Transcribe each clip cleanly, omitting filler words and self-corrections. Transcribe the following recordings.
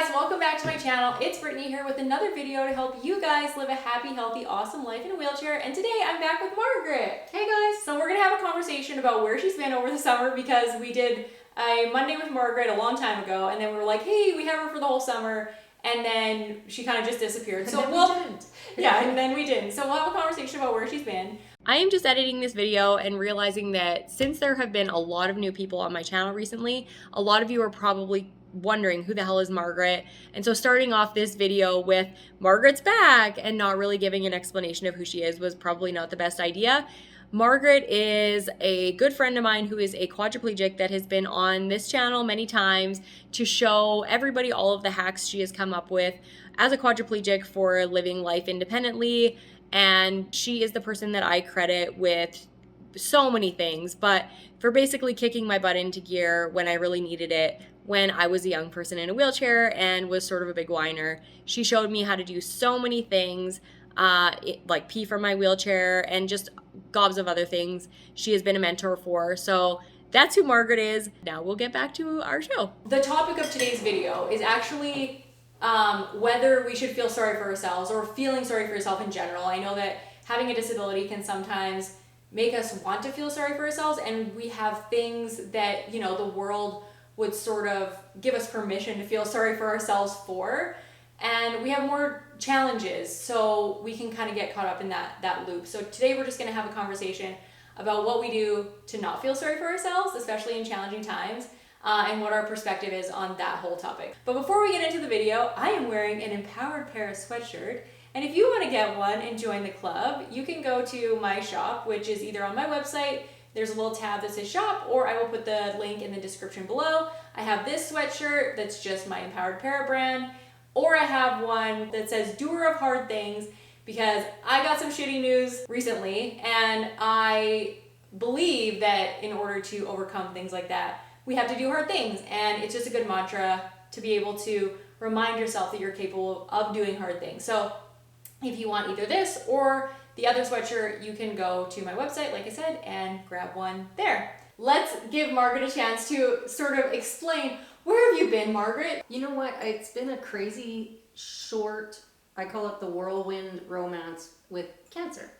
guys, welcome back to my channel. It's Brittany here with another video to help you guys live a happy, healthy, awesome life in a wheelchair. And today I'm back with Margaret. Hey guys! So we're gonna have a conversation about where she's been over the summer because we did a Monday with Margaret a long time ago, and then we were like, hey, we have her for the whole summer, and then she kind of just disappeared. So and then we didn't. So we'll have a conversation about where she's been. I am just editing this video and realizing that since there have been a lot of new people on my channel recently, a lot of you are probably wondering who the hell is Margaret. And so starting off this video with Margaret's back and not really giving an explanation of who she is was probably not the best idea. Margaret is a good friend of mine who is a quadriplegic that has been on this channel many times to show everybody all of the hacks she has come up with as a quadriplegic for living life independently. And she is the person that I credit with so many things, but for basically kicking my butt into gear when I really needed it when I was a young person in a wheelchair and was sort of a big whiner. She showed me how to do so many things, like pee from my wheelchair and just gobs of other things she has been a mentor for. So that's who Margaret is. Now we'll get back to our show. The topic of today's video is actually whether we should feel sorry for ourselves or feeling sorry for yourself in general. I know that having a disability can sometimes make us want to feel sorry for ourselves, and we have things that, you know, the world would sort of give us permission to feel sorry for ourselves for, and we have more challenges, so we can kind of get caught up in that loop. So today we're just going to have a conversation about what we do to not feel sorry for ourselves, especially in challenging times, and what our perspective is on that whole topic. But before we get into the video, I am wearing an Empowered Para sweatshirt, and if you want to get one and join the club, you can go to my shop, which is either on my website, there's a little tab that says shop, or I will put the link in the description below. I have this sweatshirt that's just my Empowered Para brand, or I have one that says doer of hard things, because I got some shitty news recently, and I believe that in order to overcome things like that, we have to do hard things, and it's just a good mantra to be able to remind yourself that you're capable of doing hard things. So if you want either this or the other sweatshirt, you can go to my website, like I said, and grab one there. Let's give Margaret a chance to sort of explain, where have you been, Margaret? You know what? It's been a crazy short, I call it the whirlwind romance with cancer.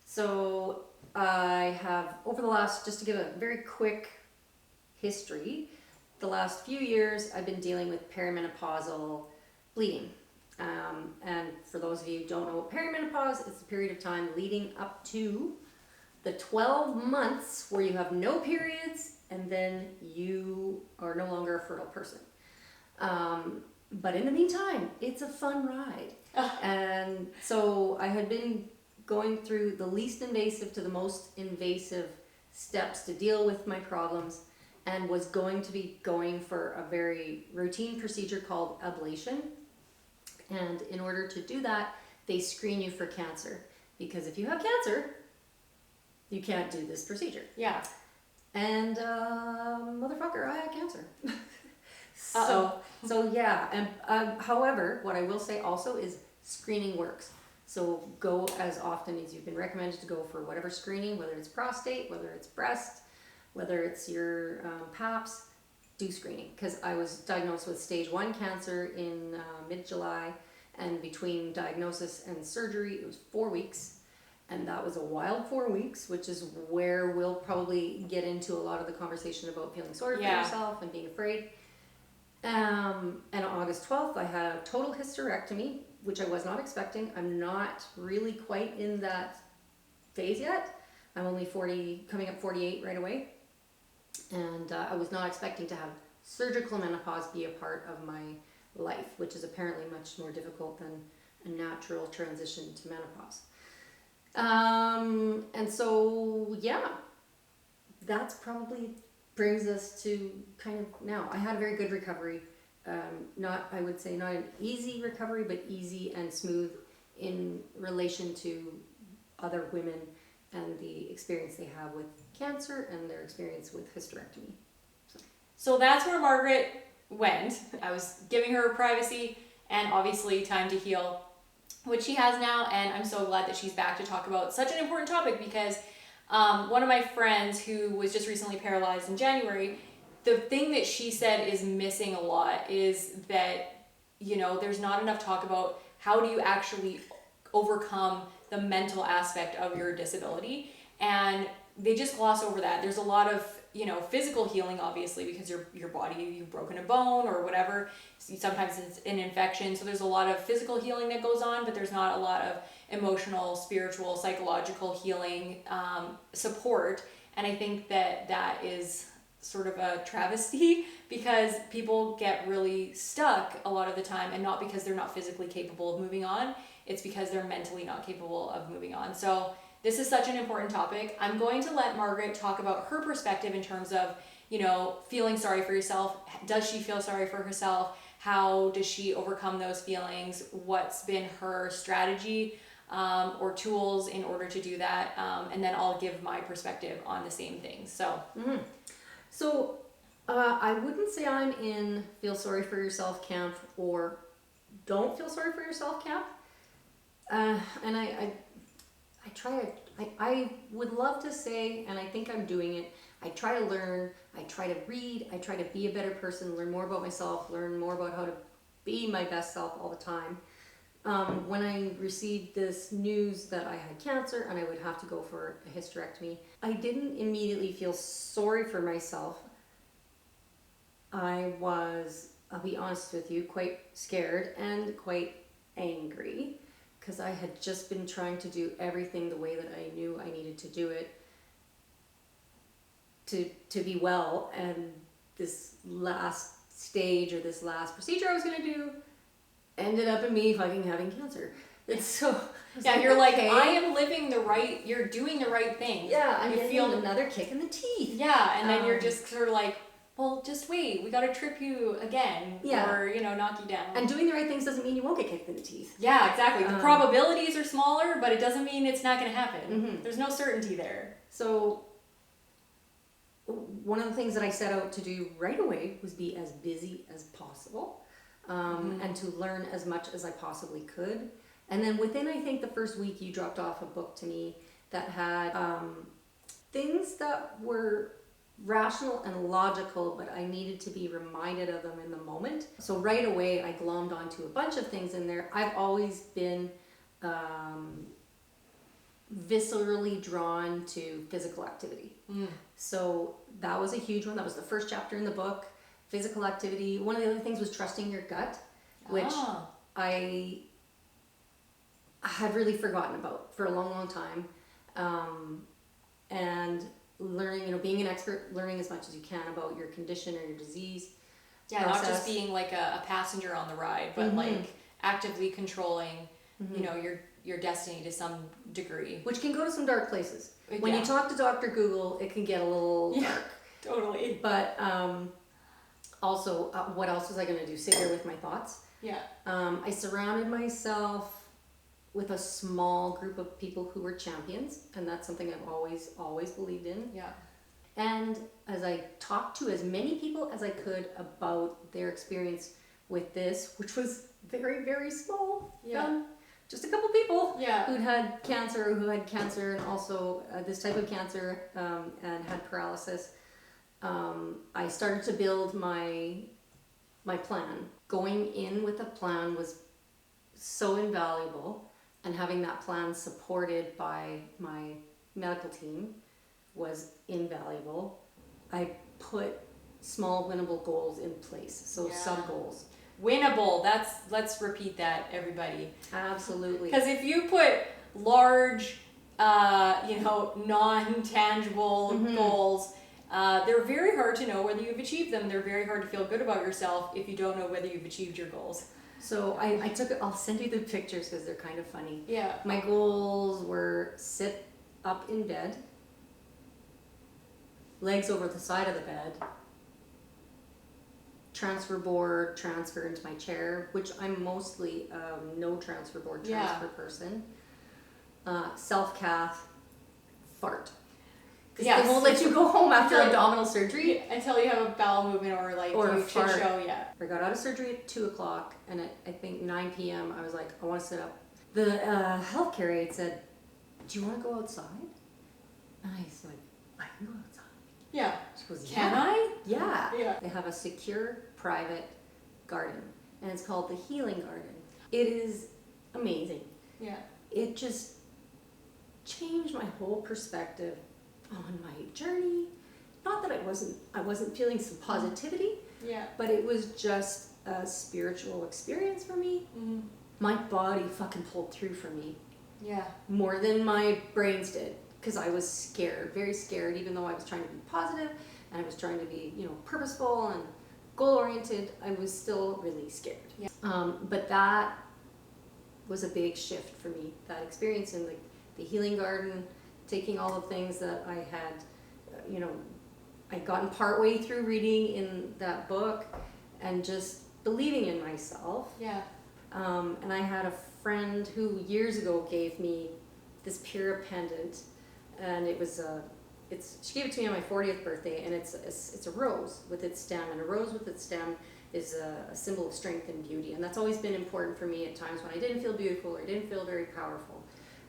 So I have, over the last, just to give a very quick history, the last few years I've been dealing with perimenopausal bleeding. And for those of you who don't know what perimenopause, it's a period of time leading up to the 12 months where you have no periods and then you are no longer a fertile person. But in the meantime, it's a fun ride. And so I had been going through the least invasive to the most invasive steps to deal with my problems, and was going to be going for a very routine procedure called ablation. And in order to do that, they screen you for cancer, because if you have cancer, you can't do this procedure. Yeah. And motherfucker, I had cancer. So yeah. And however, what I will say also is screening works. So go as often as you've been recommended to go for whatever screening, whether it's prostate, whether it's breast, whether it's your PAPs. Do screening, because I was diagnosed with stage 1 cancer in mid-July, and between diagnosis and surgery it was 4 weeks, and that was a wild 4 weeks, which is where we'll probably get into a lot of the conversation about feeling sorry for yourself and being afraid. And on August 12th I had a total hysterectomy, which I was not expecting. I'm not really quite in that phase yet. I'm only 40, coming up 48 right away. And I was not expecting to have surgical menopause be a part of my life, which is apparently much more difficult than a natural transition to menopause. And so, yeah, that's probably brings us to kind of now. I had a very good recovery. I would say not an easy recovery, but easy and smooth in relation to other women and the experience they have with cancer and their experience with hysterectomy. So that's where Margaret went. I was giving her privacy and obviously time to heal, which she has now, and I'm so glad that she's back to talk about such an important topic, because one of my friends who was just recently paralyzed in January the thing that she said is missing a lot is that, you know, there's not enough talk about how do you actually overcome the mental aspect of your disability. And they just gloss over that. There's a lot of, you know, physical healing, obviously, because your body, you've broken a bone or whatever. Sometimes it's an infection. So there's a lot of physical healing that goes on, but there's not a lot of emotional, spiritual, psychological healing support. And I think that that is sort of a travesty because people get really stuck a lot of the time, and not because they're not physically capable of moving on. It's because they're mentally not capable of moving on. So this is such an important topic. I'm going to let Margaret talk about her perspective in terms of, you know, feeling sorry for yourself. Does she feel sorry for herself? How does she overcome those feelings? What's been her strategy or tools in order to do that? And then I'll give my perspective on the same things. So, So I wouldn't say I'm in feel sorry for yourself camp or don't feel sorry for yourself camp. And I would love to say, and I think I'm doing it, I try to learn, I try to read, I try to be a better person, learn more about myself, learn more about how to be my best self all the time. When I received this news that I had cancer and I would have to go for a hysterectomy, I didn't immediately feel sorry for myself. I was, I'll be honest with you, quite scared and quite angry, because I had just been trying to do everything the way that I knew I needed to do it to be well, and this last stage or this last procedure I was going to do ended up in me fucking having cancer. It's so... Yeah, you're like, okay. I am living the right, you're doing the right thing. Yeah, I'm getting another kick in the teeth. Yeah, and then you're just sort of like, well, just wait, we gotta trip you again, or, you know, knock you down. And doing the right things doesn't mean you won't get kicked in the teeth. Yeah, exactly. The probabilities are smaller, but it doesn't mean it's not gonna happen. Mm-hmm. There's no certainty there. So, one of the things that I set out to do right away was be as busy as possible, and to learn as much as I possibly could. And then within, I think, the first week, you dropped off a book to me that had things that were rational and logical, but I needed to be reminded of them in the moment. So right away, I glommed onto a bunch of things in there. I've always been viscerally drawn to physical activity. So that was a huge one. That was the first chapter in the book, physical activity. One of the other things was trusting your gut, which I had really forgotten about for a long, long time. And learning, you know, being an expert, learning as much as you can about your condition or your disease. Yeah, process. Not just being like a passenger on the ride, but like actively controlling, you know, your destiny to some degree. Which can go to some dark places. When you talk to Dr. Google, it can get a little dark. Totally. But also, what else was I going to do? Sit here with my thoughts. Yeah. I surrounded myself with a small group of people who were champions, and that's something I've always believed in. Yeah. And as I talked to as many people as I could about their experience with this, which was very, very small. Yeah. Just a couple people yeah. who had cancer, and also this type of cancer, and had paralysis. I started to build my plan. Going in with a plan was so invaluable, and having that plan supported by my medical team was invaluable. I put small winnable goals in place, so sub goals. Winnable, let's repeat that, everybody. Absolutely. Because if you put large, non-tangible goals, they're very hard to know whether you've achieved them. They're very hard to feel good about yourself if you don't know whether you've achieved your goals. So I'll send you the pictures because they're kind of funny. Yeah. My goals were sit up in bed, legs over the side of the bed, transfer board, transfer into my chair, which I'm mostly no transfer board transfer person. Self-cath, fart. Because they won't let you go home after abdominal surgery. Until you have a bowel movement or you should show, I got out of surgery at 2 o'clock, and at I think 9 p.m. I was like, I want to sit up. The healthcare aide said, do you want to go outside? And I said, I can go outside. Yeah. She She goes, Can I? Yeah. Yeah. They have a secure private garden, and it's called the Healing Garden. It is amazing. Yeah. It just changed my whole perspective on my journey. Not that I wasn't feeling some positivity, Yeah. but it was just a spiritual experience for me. Mm-hmm. My body fucking pulled through for me. Yeah. More than my brains did, because I was scared, very scared, even though I was trying to be positive and I was trying to be, purposeful and goal-oriented. I was still really scared. Yeah. But that was a big shift for me, that experience in the Healing Garden, taking all the things that I had, I'd gotten partway through reading in that book and just believing in myself. Yeah. And I had a friend who years ago gave me this Pura pendant, and it was she gave it to me on my 40th birthday, and it's a rose with its stem, and a rose with its stem is a symbol of strength and beauty, and that's always been important for me at times when I didn't feel beautiful or didn't feel very powerful.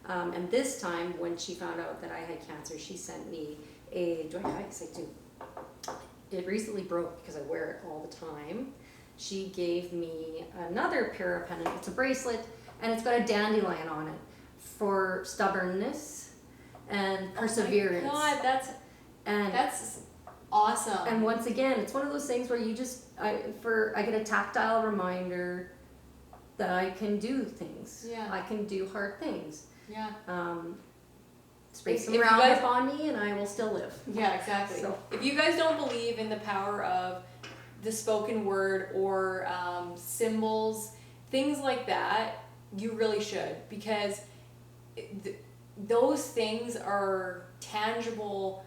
And this time, when she found out that I had cancer, she sent me do I have it? Yes, I do. It recently broke because I wear it all the time. She gave me another Pura pendant. It's a bracelet, and it's got a dandelion on it for stubbornness and perseverance. Oh my God, that's awesome. And once again, it's one of those things where I get a tactile reminder that I can do things. Yeah. I can do hard things. Yeah. Spray some Roundup on me, and I will still live. Yeah, exactly. So. If you guys don't believe in the power of the spoken word or symbols, things like that, you really should, because those things are tangible,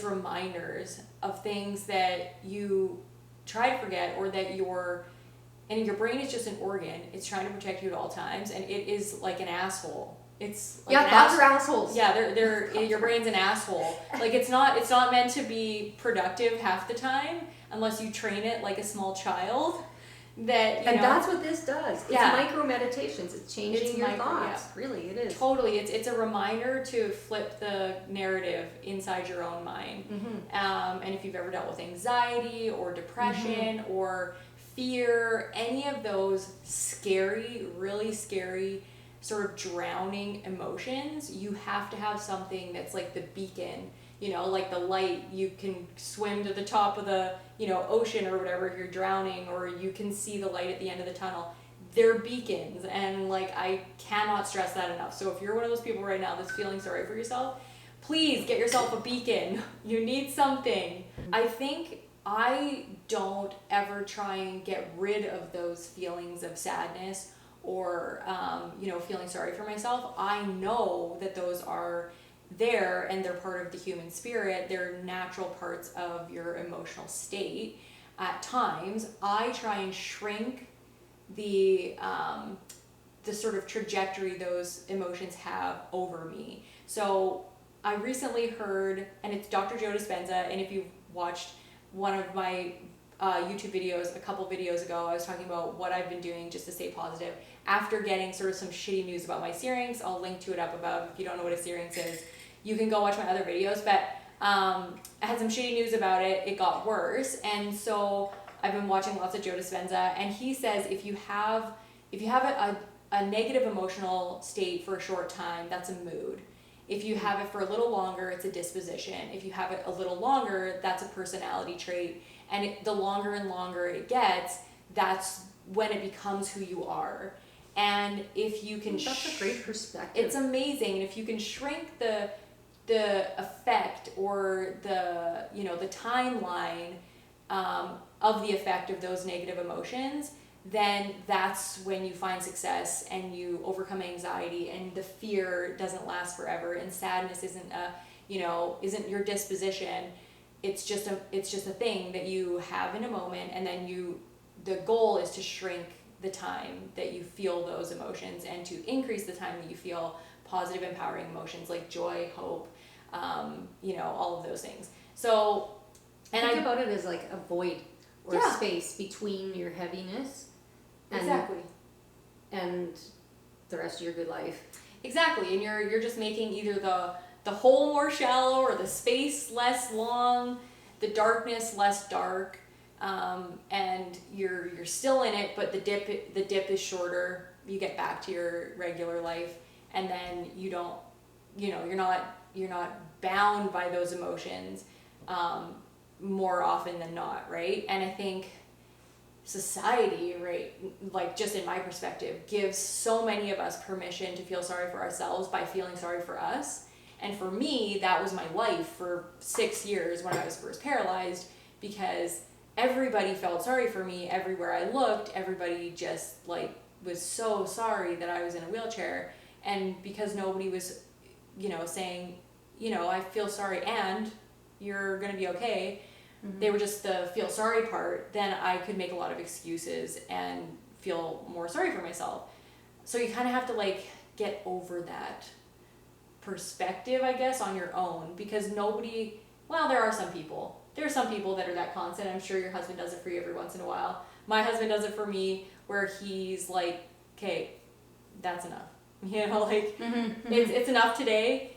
reminders of things that you try to forget, or that your brain is just an organ. It's trying to protect you at all times, and it is like an asshole. It's like thoughts are assholes. Yeah, they're your brain's an asshole. Like it's not meant to be productive half the time unless you train it like a small child. That's what this does. It's Yeah. micro meditations. It's changing your thoughts. Yeah. Really, it is. Totally, it's a reminder to flip the narrative inside your own mind. Mm-hmm. And if you've ever dealt with anxiety or depression or fear, any of those scary, really scary, sort of drowning emotions, you have to have something that's like the beacon, like the light. You can swim to the top of the, ocean or whatever if you're drowning, or you can see the light at the end of the tunnel. They're beacons, and I cannot stress that enough. So if you're one of those people right now that's feeling sorry for yourself, please get yourself a beacon. You need something. I think I don't ever try and get rid of those feelings of sadness or feeling sorry for myself. I know that those are there and they're part of the human spirit. They're natural parts of your emotional state. At times, I try and shrink the sort of trajectory those emotions have over me. So I recently heard, and it's Dr. Joe Dispenza, and if you've watched one of my YouTube videos a couple videos ago, I was talking about what I've been doing just to stay positive after getting sort of some shitty news about my syrinx. I'll link to it up above. If you don't know what a syrinx is, you can go watch my other videos. But I had some shitty news about it. It got worse, and so I've been watching lots of Joe Dispenza, and he says if you have a negative emotional state for a short time, that's a mood. If you have it for a little longer, it's a disposition. If you have it a little longer, that's a personality trait. And the longer and longer it gets, that's when it becomes who you are. And if you can... That's a great perspective. It's amazing. And if you can shrink the effect or the timeline of the effect of those negative emotions, then that's when you find success and you overcome anxiety, and the fear doesn't last forever, and sadness isn't your disposition. It's just a thing that you have in a moment, and then the goal is to shrink the time that you feel those emotions and to increase the time that you feel positive, empowering emotions like joy, hope, all of those things. So, and think about it as like a void or a space between your heaviness and the rest of your good life. Exactly, and you're just making either the hole more shallow or the space less long. the darkness less dark, and you're still in it, but the dip is shorter. You get back to your regular life, and then you don't, you're not bound by those emotions more often than not, right? And I think society, right, like just in my perspective, gives so many of us permission to feel sorry for ourselves by feeling sorry for us. And for me, that was my life for 6 years when I was first paralyzed, because everybody felt sorry for me everywhere I looked. Everybody just like was so sorry that I was in a wheelchair. And because nobody was, saying, I feel sorry and you're going to be okay. Mm-hmm. They were just the feel sorry part. Then I could make a lot of excuses and feel more sorry for myself. So you kind of have to like get over that perspective, I guess, on your own, because there are some people. There are some people that are that constant. I'm sure your husband does it for you every once in a while. My husband does it for me, where he's like, okay, that's enough. It's enough today.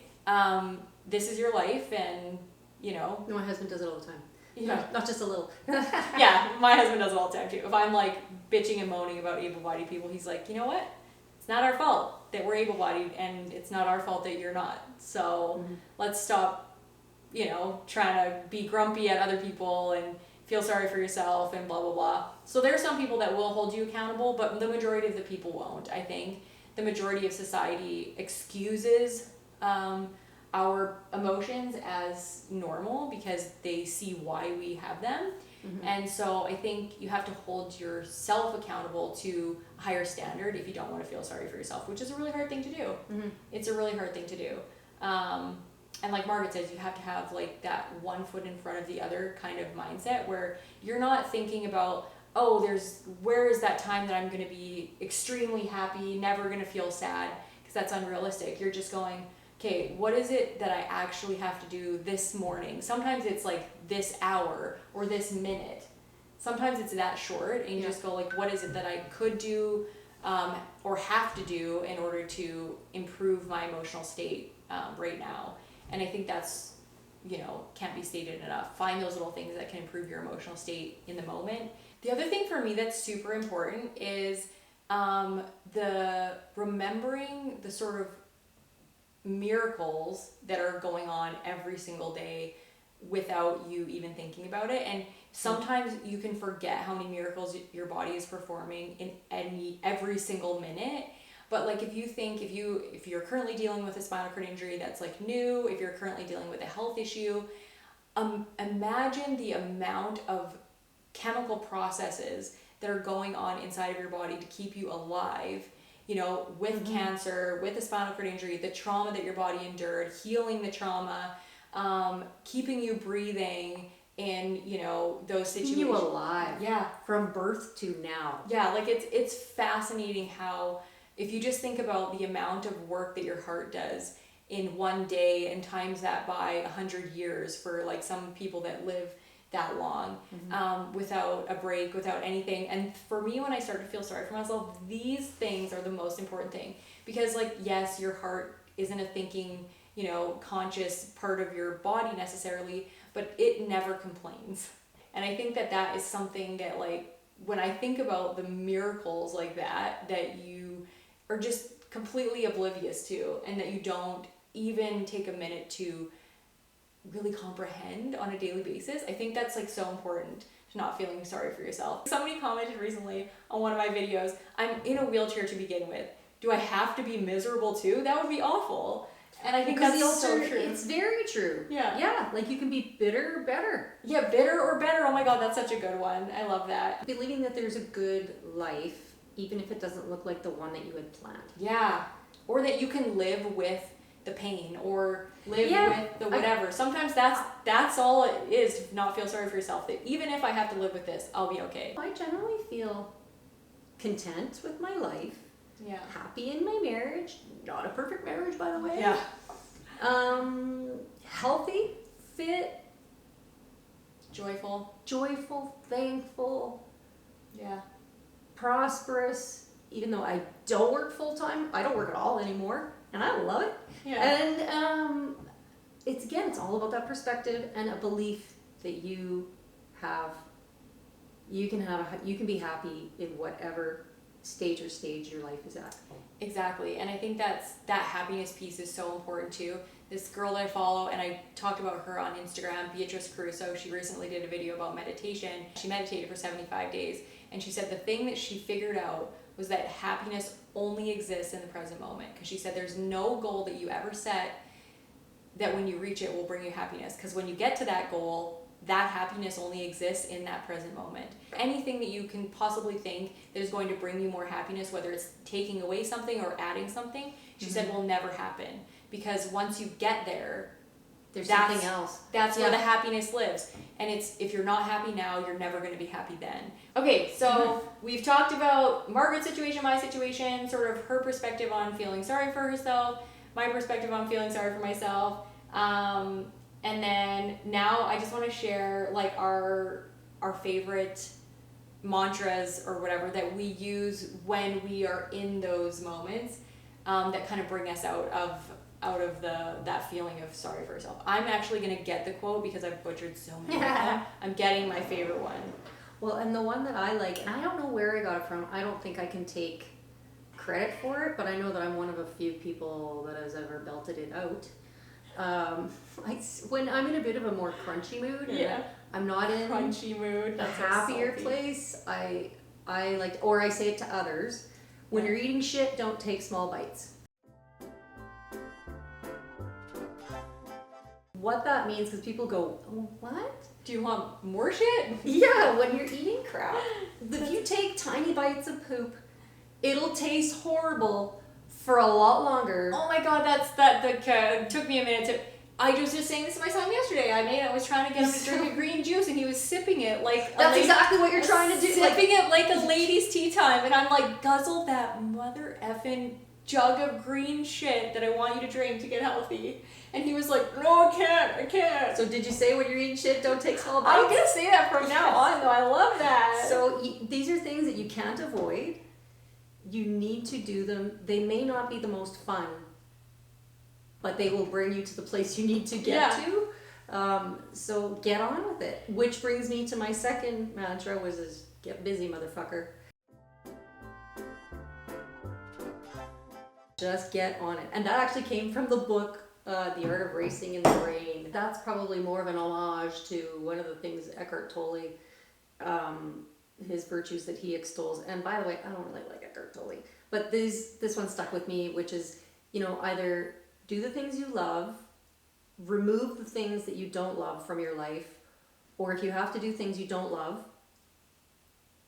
This is your life, and My husband does it all the time. Yeah. Not just a little. Yeah, my husband does it all the time too. If I'm like bitching and moaning about able-bodied people, he's like, you know what? It's not our fault that we're able-bodied, and it's not our fault that you're not. So let's stop, trying to be grumpy at other people and feel sorry for yourself and blah, blah, blah. So there are some people that will hold you accountable, but the majority of the people won't, I think. The majority of society excuses our emotions as normal because they see why we have them. Mm-hmm. And so I think you have to hold yourself accountable to a higher standard if you don't want to feel sorry for yourself, which is a really hard thing to do. Mm-hmm. It's a really hard thing to do. And like Margaret says, you have to have like that one foot in front of the other kind of mindset where you're not thinking about, where is that time that I'm going to be extremely happy, never going to feel sad, because that's unrealistic. You're just going, okay, what is it that I actually have to do this morning? Sometimes it's like this hour or this minute. Sometimes it's that short, and you just go like, what is it that I could do or have to do in order to improve my emotional state right now? And I think that's, can't be stated enough. Find those little things that can improve your emotional state in the moment. The other thing for me that's super important is the remembering the sort of miracles that are going on every single day without you even thinking about it. And sometimes you can forget how many miracles your body is performing in every single minute. But like if you're currently dealing with a spinal cord injury that's like new, if you're currently dealing with a health issue, imagine the amount of chemical processes that are going on inside of your body to keep you alive, with cancer, with a spinal cord injury, the trauma that your body endured, healing the trauma, keeping you breathing in, those situations. Keeping you alive. Yeah. From birth to now. Yeah, like it's fascinating how, if you just think about the amount of work that your heart does in one day and times that by 100 years for like some people that live that long, without a break, without anything. And for me, when I start to feel sorry for myself, these things are the most important thing, because like, yes, your heart isn't a thinking, conscious part of your body necessarily, but it never complains. And I think that is something that, like, when I think about the miracles like that you are just completely oblivious to, and that you don't even take a minute to really comprehend on a daily basis, I think that's like so important to not feeling sorry for yourself. Somebody commented recently on one of my videos, I'm in a wheelchair to begin with. Do I have to be miserable too? That would be awful. And I think that's so true. It's very true. Yeah. Yeah, like you can be bitter or better. Yeah, bitter or better. Oh my God, that's such a good one. I love that. Believing that there's a good life, even if it doesn't look like the one that you had planned. Yeah. Or that you can live with the pain or live with the whatever. Sometimes that's all it is, to not feel sorry for yourself. That even if I have to live with this, I'll be okay. I generally feel content with my life. Yeah. Happy in my marriage. Not a perfect marriage, by the way. Yeah. Healthy, fit, joyful, thankful. Yeah. Prosperous. Even though I don't work full time, I don't work at all anymore, and I love it. Yeah. And it's all about that perspective and a belief that you can be happy in whatever stage your life is at. Exactly. And I think that happiness piece is so important too. This girl that I follow, and I talked about her on Instagram, Beatrice Caruso, she recently did a video about meditation. She meditated for 75 days, and she said the thing that she figured out was that happiness only exists in the present moment. Because she said there's no goal that you ever set that when you reach it will bring you happiness. Because when you get to that goal, that happiness only exists in that present moment. Anything that you can possibly think that is going to bring you more happiness, whether it's taking away something or adding something, she said will never happen. Because once you get there, there's something else. That's where the happiness lives. And it's, if you're not happy now, you're never going to be happy then. Okay, so we've talked about Margaret's situation, my situation, sort of her perspective on feeling sorry for herself, my perspective on feeling sorry for myself. And then now I just want to share like our favorite mantras or whatever that we use when we are in those moments that kind of bring us out of that feeling of sorry for yourself. I'm actually going to get the quote because I've butchered so many of them. I'm getting my favorite one. Well, and the one that I like, and I don't know where I got it from. I don't think I can take credit for it, but I know that I'm one of a few people that has ever belted it out. When I'm in a bit of a more crunchy mood, and I'm not in crunchy mood, a happier place, I like, or I say it to others, when you're eating shit, don't take small bites. What that means, because people go, oh, what? Do you want more shit? Yeah, when you're eating crap, if you take tiny bites of poop, it'll taste horrible for a lot longer. Oh my god, that took me a minute to. I was just saying this to my son yesterday. I was trying to get him to drink a green juice, and he was sipping it like that's exactly what you're trying to do. Sipping it like a lady's tea time, and I'm like, guzzle that mother effing jug of green shit that I want you to drink to get healthy. And he was like, no, I can't. So did you say when you're eating shit, don't take small bites? I'm gonna say that from now on, though. I love that. So these are things that you can't avoid. You need to do them. They may not be the most fun, but they will bring you to the place you need to get to. So get on with it. Which brings me to my second mantra, which is get busy, motherfucker. Just get on it. And that actually came from the book, The Art of Racing in the Brain. That's probably more of an homage to one of the things Eckhart Tolle, his virtues that he extols. And by the way, I don't really like Eckhart Tolle, but this one stuck with me, which is, either do the things you love, remove the things that you don't love from your life, or if you have to do things you don't love,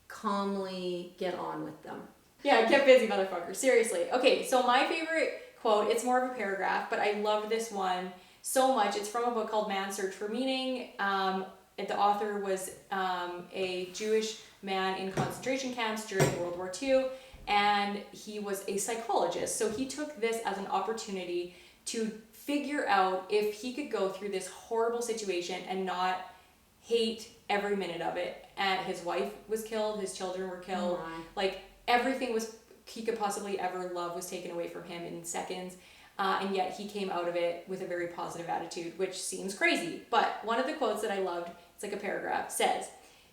calmly get on with them. Yeah, get busy, motherfucker. Seriously. Okay, so my favorite quote, it's more of a paragraph, but I love this one so much. It's from a book called Man's Search for Meaning. The author was a Jewish man in concentration camps during World War II, and he was a psychologist. So he took this as an opportunity to figure out if he could go through this horrible situation and not hate every minute of it. And his wife was killed, his children were killed, like everything he could possibly ever love was taken away from him in seconds. And yet he came out of it with a very positive attitude, which seems crazy. But one of the quotes that I loved, it's like a paragraph, says,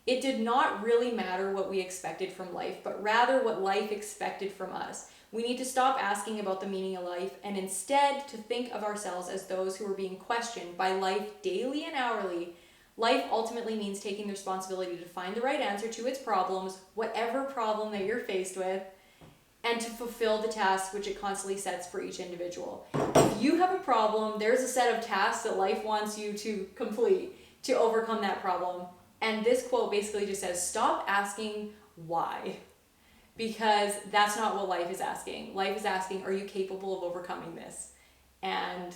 "It did not really matter what we expected from life, but rather what life expected from us. We need to stop asking about the meaning of life and instead to think of ourselves as those who are being questioned by life daily and hourly. Life ultimately means taking the responsibility to find the right answer to its problems, whatever problem that you're faced with, and to fulfill the tasks which it constantly sets for each individual. If you have a problem, there's a set of tasks that life wants you to complete to overcome that problem." And this quote basically just says, stop asking why. Because that's not what life is asking. Life is asking, are you capable of overcoming this? And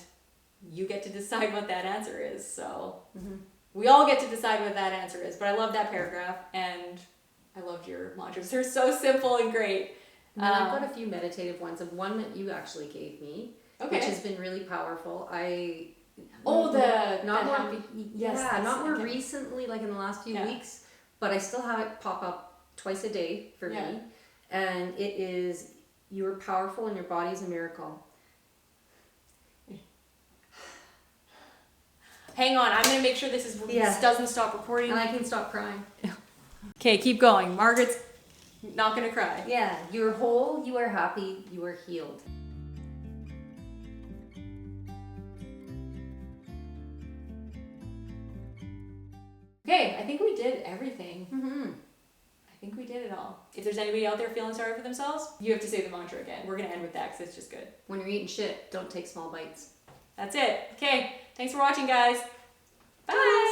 you get to decide what that answer is. So we all get to decide what that answer is. But I love that paragraph, and I loved your mantras. They're so simple and great. I've got a few meditative ones, and one that you actually gave me, which has been really powerful. Not more recently, like in the last few weeks, but I still have it pop up twice a day for me. And it is, you are powerful and your body is a miracle. Hang on, I'm gonna make sure this doesn't stop recording. And I can stop crying. Okay, keep going. Margaret's not gonna cry. Yeah, you're whole, you are happy, you are healed. Okay, I think we did everything. Mm-hmm. I think we did it all. If there's anybody out there feeling sorry for themselves, you have to say the mantra again. We're gonna end with that because it's just good. When you're eating shit, don't take small bites. That's it. Okay, thanks for watching, guys. Bye.